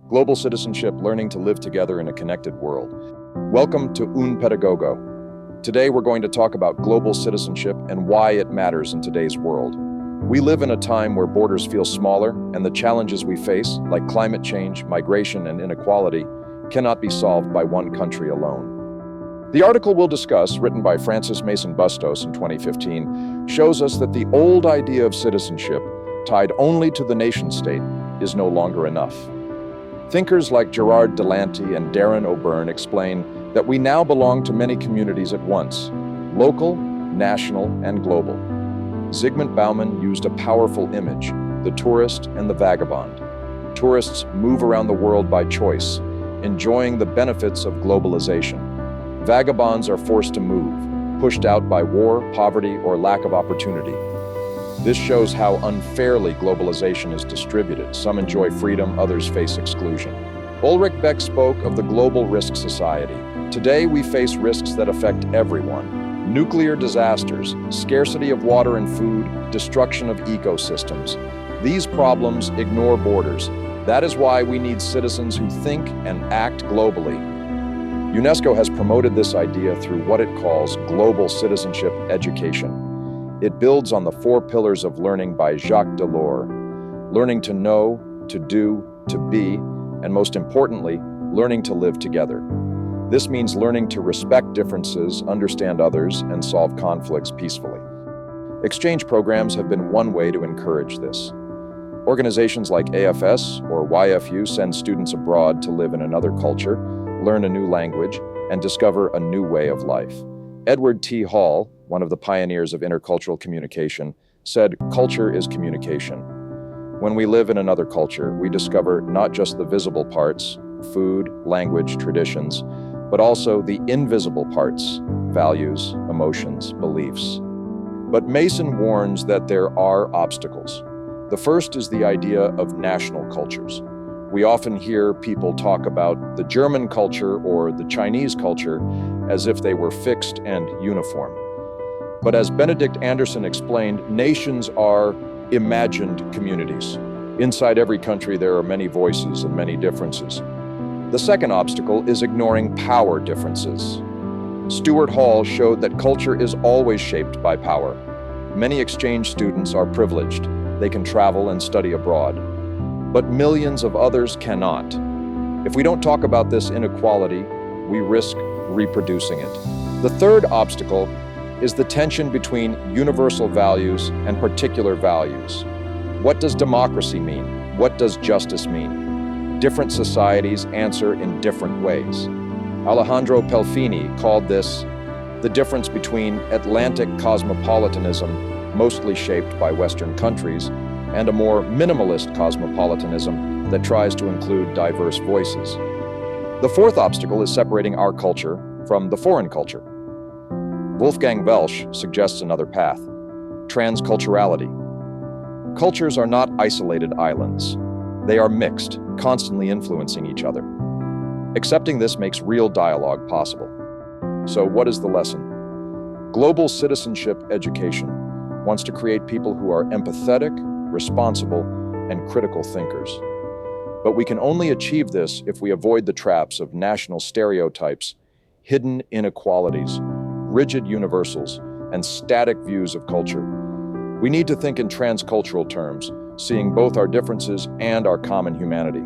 Global Citizenship, Learning to Live Together in a Connected World. Welcome to Pedagogo. Today we're going to talk about global citizenship and why it matters in today's world. We live in a time where borders feel smaller and the challenges we face, like climate change, migration, and inequality, cannot be solved by one country alone. The article we'll discuss, written by Francis Mason Bustos in 2015, shows us that the old idea of citizenship, tied only to the nation-state, is no longer enough. Thinkers like Gerard Delanty and Darren O'Byrne explain that we now belong to many communities at once, local, national, and global. Zygmunt Bauman used a powerful image, the tourist and the vagabond. Tourists move around the world by choice, enjoying the benefits of globalization. Vagabonds are forced to move, pushed out by war, poverty, or lack of opportunity. This shows how unfairly globalization is distributed. Some enjoy freedom, others face exclusion. Ulrich Beck spoke of the global risk society. Today we face risks that affect everyone. Nuclear disasters, scarcity of water and food, destruction of ecosystems. These problems ignore borders. That is why we need citizens who think and act globally. UNESCO has promoted this idea through what it calls Global Citizenship Education. It builds on the 4 pillars of learning by Jacques Delors: learning to know, to do, to be, and most importantly, learning to live together. This means learning to respect differences, understand others, and solve conflicts peacefully. Exchange programs have been one way to encourage this. Organizations like AFS or YFU send students abroad to live in another culture, learn a new language, and discover a new way of life. Edward T. Hall, one of the pioneers of intercultural communication, said, "Culture is communication." When we live in another culture, we discover not just the visible parts, food, language, traditions, but also the invisible parts, values, emotions, beliefs. But Mason warns that there are obstacles. The first is the idea of national cultures. We often hear people talk about the German culture or the Chinese culture as if they were fixed and uniform. But as Benedict Anderson explained, nations are imagined communities. Inside every country, there are many voices and many differences. The second obstacle is ignoring power differences. Stuart Hall showed that culture is always shaped by power. Many exchange students are privileged. They can travel and study abroad. But millions of others cannot. If we don't talk about this inequality, we risk reproducing it. The third obstacle is the tension between universal values and particular values. What does democracy mean? What does justice mean? Different societies answer in different ways. Alejandro Pelfini called this the difference between Atlantic cosmopolitanism, mostly shaped by Western countries, and a more minimalist cosmopolitanism that tries to include diverse voices. The fourth obstacle is separating our culture from the foreign culture. Wolfgang Welsch suggests another path: transculturality. Cultures are not isolated islands. They are mixed, constantly influencing each other. Accepting this makes real dialogue possible. So what is the lesson? Global Citizenship Education wants to create people who are empathetic, responsible, and critical thinkers. But we can only achieve this if we avoid the traps of national stereotypes, hidden inequalities, rigid universals, and static views of culture. We need to think in transcultural terms, seeing both our differences and our common humanity.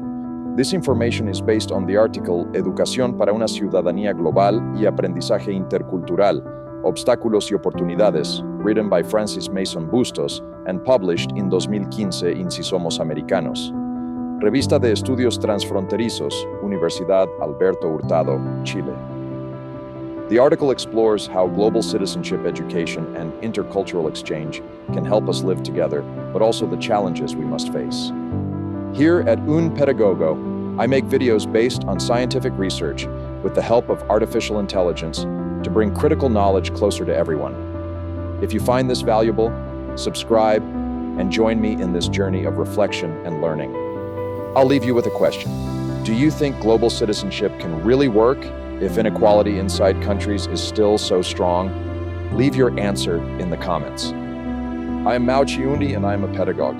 This information is based on the article Educación para una ciudadanía global y aprendizaje intercultural, Obstáculos y Oportunidades, written by Francis Mason Bustos and published in 2015 in Si Somos Americanos. Revista de Estudios Transfronterizos, Universidad Alberto Hurtado, Chile. The article explores how global citizenship education and intercultural exchange can help us live together, but also the challenges we must face. Here at Pedagogo, I make videos based on scientific research with the help of artificial intelligence to bring critical knowledge closer to everyone. If you find this valuable, subscribe and join me in this journey of reflection and learning. I'll leave you with a question. Do you think global citizenship can really work if inequality inside countries is still so strong? Leave your answer in the comments. I am Mao Chiundi and I am a pedagogue.